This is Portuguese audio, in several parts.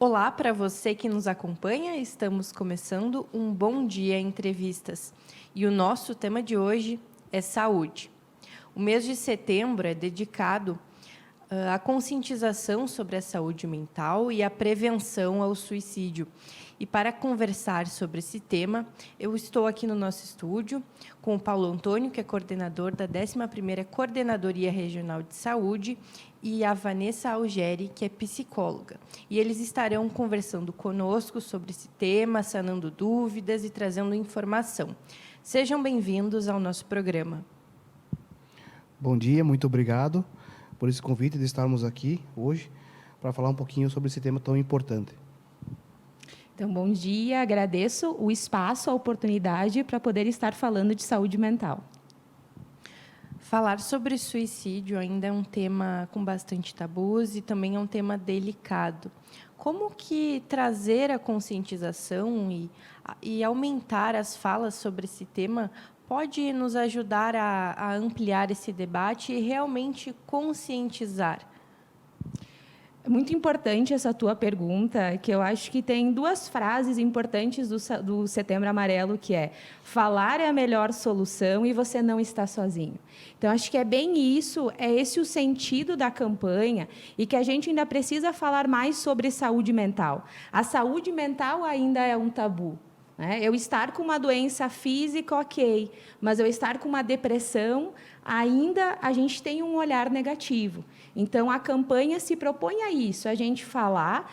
Olá para você que nos acompanha, estamos começando um Bom Dia Entrevistas e o nosso tema de hoje é saúde. O mês de setembro é dedicado à conscientização sobre a saúde mental e à prevenção ao suicídio. E para conversar sobre esse tema, eu estou aqui no nosso estúdio com o Paulo Antônio, que é coordenador da 11ª Coordenadoria Regional de Saúde, e a Vanessa Algeri, que é psicóloga. E eles estarão conversando conosco sobre esse tema, sanando dúvidas e trazendo informação. Sejam bem-vindos ao nosso programa. Bom dia, muito obrigado por esse convite de estarmos aqui hoje para falar um pouquinho sobre esse tema tão importante. Então, bom dia, agradeço o espaço, a oportunidade para poder estar falando de saúde mental. Falar sobre suicídio ainda é um tema com bastante tabus e também é um tema delicado. Como que trazer a conscientização e aumentar as falas sobre esse tema pode nos ajudar a ampliar esse debate e realmente conscientizar? É muito importante essa tua pergunta, que eu acho que tem duas frases importantes do Setembro Amarelo, que é: falar é a melhor solução e você não está sozinho. Então, acho que é bem isso, é esse o sentido da campanha, e que a gente ainda precisa falar mais sobre saúde mental. A saúde mental ainda é um tabu. Eu estar com uma doença física, ok, mas eu estar com uma depressão, ainda a gente tem um olhar negativo. Então, a campanha se propõe a isso, a gente falar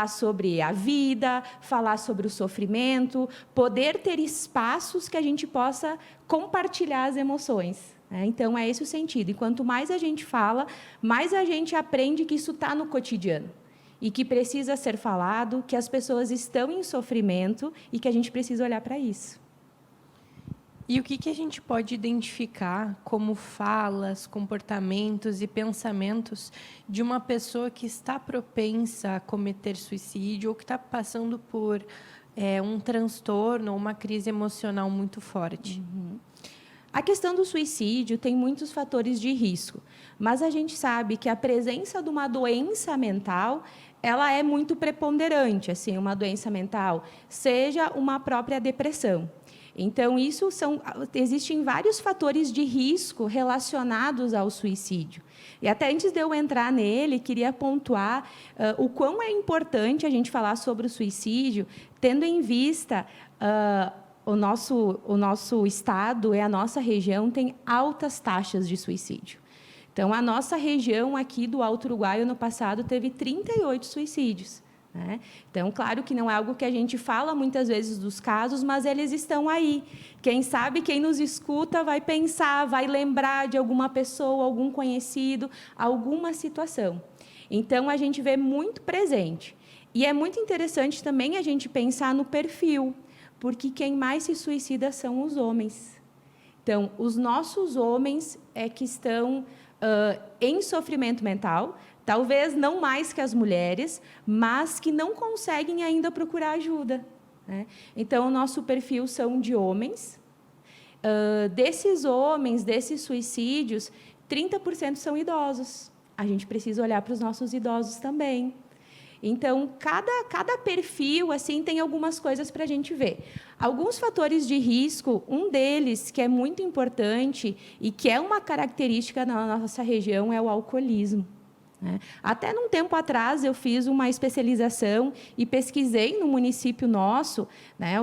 sobre a vida, falar sobre o sofrimento, poder ter espaços que a gente possa compartilhar as emoções. Então, é esse o sentido. E quanto mais a gente fala, mais a gente aprende que isso está no cotidiano. E que precisa ser falado, que as pessoas estão em sofrimento e que a gente precisa olhar para isso. E o que a gente pode identificar como falas, comportamentos e pensamentos de uma pessoa que está propensa a cometer suicídio ou que está passando por um transtorno ou uma crise emocional muito forte? A questão do suicídio tem muitos fatores de risco, mas a gente sabe que a presença de uma doença mental, ela é muito preponderante, assim, uma doença mental, seja uma própria depressão. Então, existem vários fatores de risco relacionados ao suicídio. E até antes de eu entrar nele, queria pontuar o quão é importante a gente falar sobre o suicídio, tendo em vista o nosso estado e a nossa região tem altas taxas de suicídio. Então, a nossa região aqui do Alto Uruguai, ano passado, teve 38 suicídios. Então, claro que não é algo que a gente fala muitas vezes dos casos, mas eles estão aí. Quem sabe, quem nos escuta vai pensar, vai lembrar de alguma pessoa, algum conhecido, alguma situação. Então, a gente vê muito presente. E é muito interessante também a gente pensar no perfil, porque quem mais se suicida são os homens. Então, os nossos homens é que estão em sofrimento mental, talvez não mais que as mulheres, mas que não conseguem ainda procurar ajuda. Então, o nosso perfil são de homens. Desses homens, desses suicídios, 30% são idosos. A gente precisa olhar para os nossos idosos também. Então, cada perfil assim tem algumas coisas para a gente ver. Alguns fatores de risco, um deles, que é muito importante e que é uma característica na nossa região, é o alcoolismo. Até num tempo atrás, eu fiz uma especialização e pesquisei no município nosso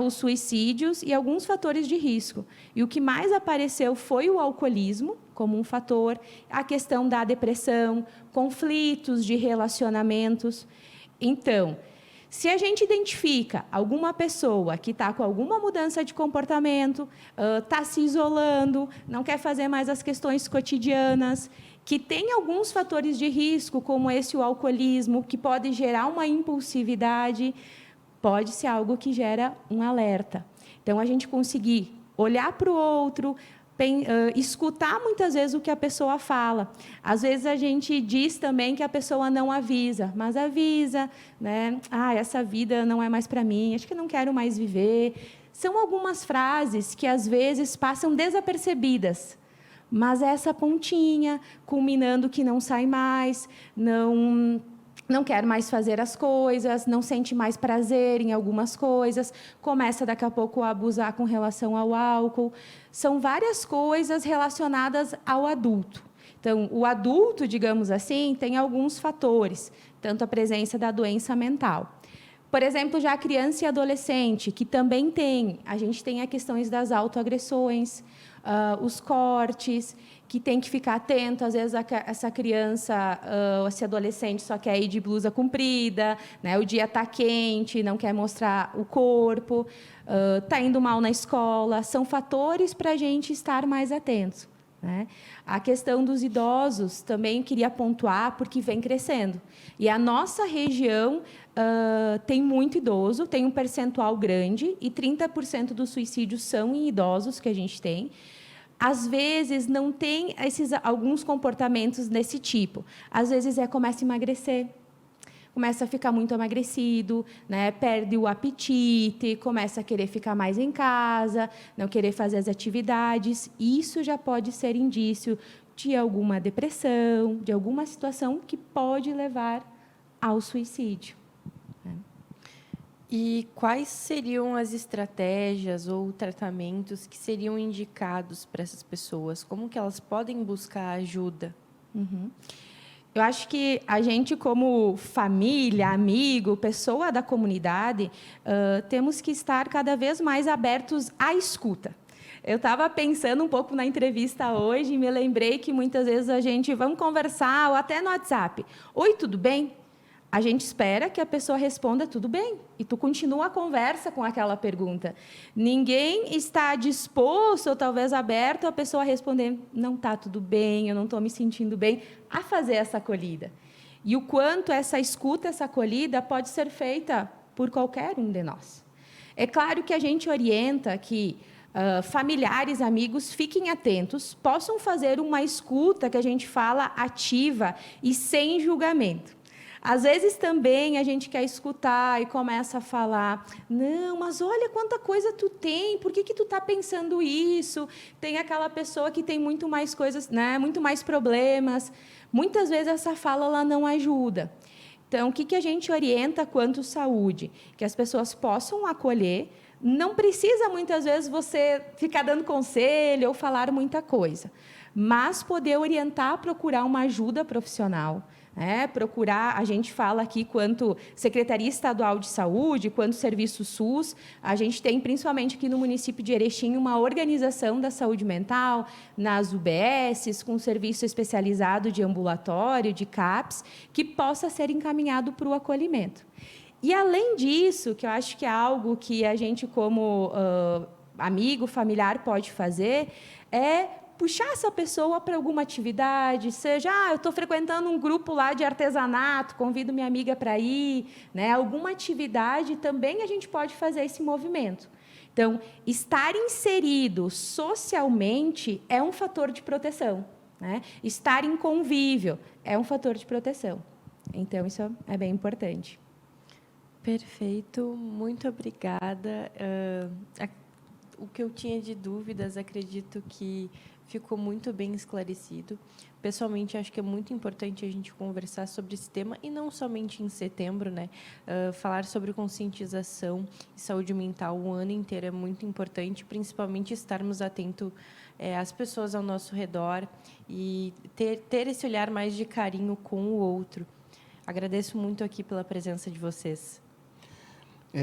os suicídios e alguns fatores de risco. E o que mais apareceu foi o alcoolismo, como um fator, a questão da depressão, conflitos de relacionamentos. Então, se a gente identifica alguma pessoa que está com alguma mudança de comportamento, está se isolando, não quer fazer mais as questões cotidianas, que tem alguns fatores de risco, como o alcoolismo, que pode gerar uma impulsividade, pode ser algo que gera um alerta. Então, a gente conseguir olhar para o outro, escutar muitas vezes o que a pessoa fala. Às vezes a gente diz também que a pessoa não avisa, mas avisa, essa vida não é mais para mim, acho que não quero mais viver. São algumas frases que às vezes passam desapercebidas, mas essa pontinha, culminando que não sai mais, não não quer mais fazer as coisas, não sente mais prazer em algumas coisas, começa daqui a pouco a abusar com relação ao álcool. São várias coisas relacionadas ao adulto. Então, o adulto, digamos assim, tem alguns fatores, tanto a presença da doença mental. Por exemplo, já a criança e adolescente, que também tem, a gente tem as questões das autoagressões, os cortes, que tem que ficar atento. Às vezes, essa criança, esse adolescente só quer ir de blusa comprida, né? O dia está quente, não quer mostrar o corpo, está indo mal na escola. São fatores para a gente estar mais atentos, né? A questão dos idosos também queria pontuar, porque vem crescendo. E a nossa região tem muito idoso, tem um percentual grande, e 30% dos suicídios são em idosos que a gente tem. Às vezes, não tem alguns comportamentos desse tipo. Às vezes, começa a emagrecer, começa a ficar muito emagrecido, né? Perde o apetite, começa a querer ficar mais em casa, não querer fazer as atividades. Isso já pode ser indício de alguma depressão, de alguma situação que pode levar ao suicídio. E quais seriam as estratégias ou tratamentos que seriam indicados para essas pessoas? Como que elas podem buscar ajuda? Eu acho que a gente, como família, amigo, pessoa da comunidade, temos que estar cada vez mais abertos à escuta. Eu estava pensando um pouco na entrevista hoje e me lembrei que muitas vezes a gente vamos conversar, ou até no WhatsApp. Oi, tudo bem? A gente espera que a pessoa responda tudo bem, e tu continua a conversa com aquela pergunta. Ninguém está disposto, ou talvez aberto, a pessoa responder, não está tudo bem, eu não estou me sentindo bem, a fazer essa acolhida. E o quanto essa escuta, essa acolhida, pode ser feita por qualquer um de nós. É claro que a gente orienta que familiares, amigos, fiquem atentos, possam fazer uma escuta, que a gente fala ativa e sem julgamento. Às vezes também a gente quer escutar e começa a falar, não, mas olha quanta coisa tu tem, por que tu está pensando isso? Tem aquela pessoa que tem muito mais coisas, né, muito mais problemas. Muitas vezes essa fala ela não ajuda. Então, o que a gente orienta quanto saúde? Que as pessoas possam acolher, não precisa muitas vezes você ficar dando conselho ou falar muita coisa, mas poder orientar, procurar uma ajuda profissional, procurar, a gente fala aqui quanto Secretaria Estadual de Saúde, quanto Serviço SUS, a gente tem, principalmente aqui no município de Erechim, uma organização da saúde mental, nas UBSs, com serviço especializado de ambulatório, de CAPS, que possa ser encaminhado para o acolhimento. E, além disso, que eu acho que é algo que a gente, como amigo, familiar, pode fazer, é puxar essa pessoa para alguma atividade, seja, eu estou frequentando um grupo lá de artesanato, convido minha amiga para ir, né? Alguma atividade também a gente pode fazer esse movimento. Então, estar inserido socialmente é um fator de proteção, né? Estar em convívio é um fator de proteção. Então, isso é bem importante. Perfeito, muito obrigada. O que eu tinha de dúvidas, acredito que ficou muito bem esclarecido. Pessoalmente, acho que é muito importante a gente conversar sobre esse tema, e não somente em setembro, né? Falar sobre conscientização e saúde mental o ano inteiro é muito importante, principalmente estarmos atentos às pessoas ao nosso redor e ter esse olhar mais de carinho com o outro. Agradeço muito aqui pela presença de vocês.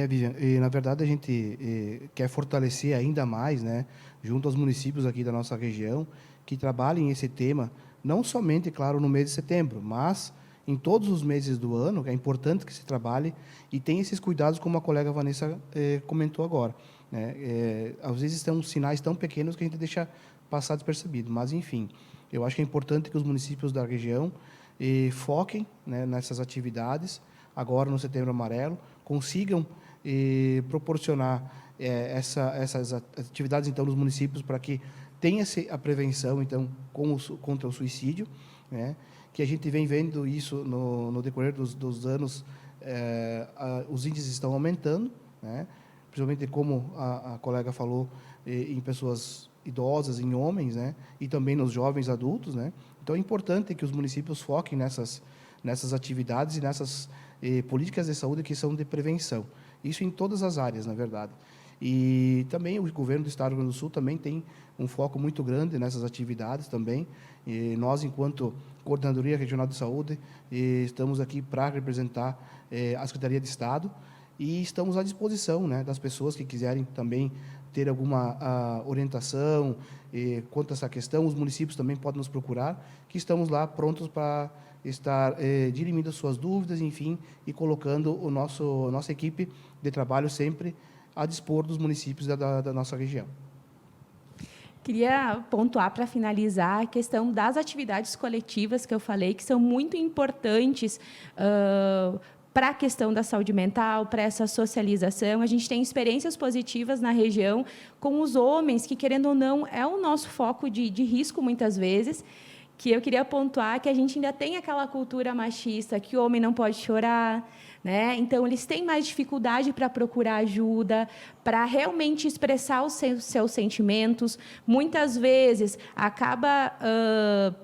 Vivian, e na verdade a gente quer fortalecer ainda mais, né, junto aos municípios aqui da nossa região, que trabalhem esse tema, não somente, claro, no mês de setembro, mas em todos os meses do ano, que é importante que se trabalhe e tenha esses cuidados, como a colega Vanessa comentou agora, né? Às vezes são sinais tão pequenos que a gente deixa passar despercebido, mas, enfim, eu acho que é importante que os municípios da região foquem, né, nessas atividades, agora no Setembro Amarelo, consigam proporcionar essas atividades, então, nos municípios, para que tenha a prevenção, então, contra o suicídio, né? Que a gente vem vendo isso no decorrer dos anos, os índices estão aumentando, né? Principalmente, como a colega falou, em pessoas idosas, em homens, né? E também nos jovens adultos, né? Então, é importante que os municípios foquem nessas atividades e nessas políticas de saúde que são de prevenção. Isso em todas as áreas, na verdade. E também o governo do Estado do Rio Grande do Sul também tem um foco muito grande nessas atividades também. E nós, enquanto Coordenadoria Regional de Saúde, estamos aqui para representar a Secretaria de Estado e estamos à disposição, né, das pessoas que quiserem também ter alguma orientação quanto a essa questão. Os municípios também podem nos procurar, que estamos lá prontos para estar dirimindo as suas dúvidas, enfim, e colocando a nossa equipe de trabalho sempre a dispor dos municípios da nossa região. Queria pontuar, para finalizar, a questão das atividades coletivas que eu falei, que são muito importantes para a questão da saúde mental, para essa socialização. A gente tem experiências positivas na região com os homens, que, querendo ou não, é o nosso foco de risco, muitas vezes, que eu queria pontuar que a gente ainda tem aquela cultura machista, que o homem não pode chorar, né? Então, eles têm mais dificuldade para procurar ajuda, para realmente expressar os seus sentimentos. Muitas vezes, acaba,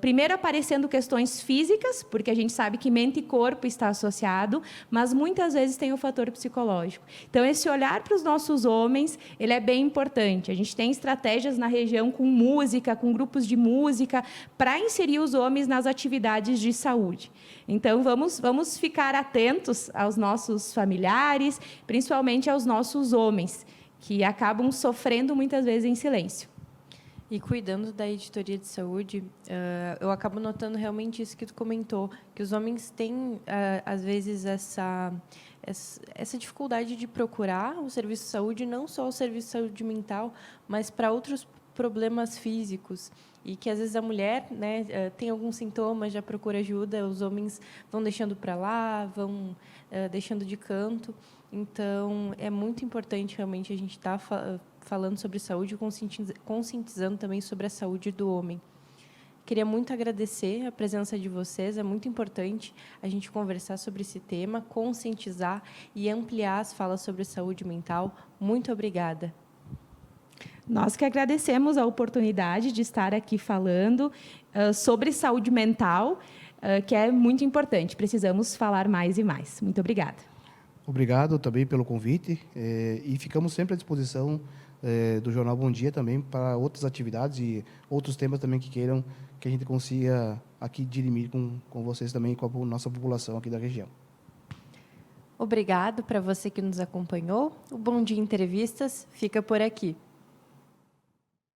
primeiro, aparecendo questões físicas, porque a gente sabe que mente e corpo está associado, mas, muitas vezes, tem o fator psicológico. Então, esse olhar para os nossos homens, ele é bem importante. A gente tem estratégias na região com música, com grupos de música, para inserir os homens nas atividades de saúde. Então, vamos ficar atentos aos nossos familiares, principalmente aos nossos homens, que acabam sofrendo muitas vezes em silêncio. E cuidando da editoria de saúde, eu acabo notando realmente isso que tu comentou, que os homens têm, às vezes, essa dificuldade de procurar o serviço de saúde, não só o serviço de saúde mental, mas para outros problemas físicos. E que, às vezes, a mulher, né, tem alguns sintomas, já procura ajuda, os homens vão deixando para lá, vão deixando de canto. Então, é muito importante, realmente, a gente estar falando sobre saúde e conscientizando também sobre a saúde do homem. Queria muito agradecer a presença de vocês. É muito importante a gente conversar sobre esse tema, conscientizar e ampliar as falas sobre saúde mental. Muito obrigada. Nós que agradecemos a oportunidade de estar aqui falando sobre saúde mental, que é muito importante. Precisamos falar mais e mais. Muito obrigada. Obrigado também pelo convite e ficamos sempre à disposição do Jornal Bom Dia também para outras atividades e outros temas também que queiram que a gente consiga aqui dirimir com vocês também, com a nossa população aqui da região. Obrigado para você que nos acompanhou. O Bom Dia Entrevistas fica por aqui.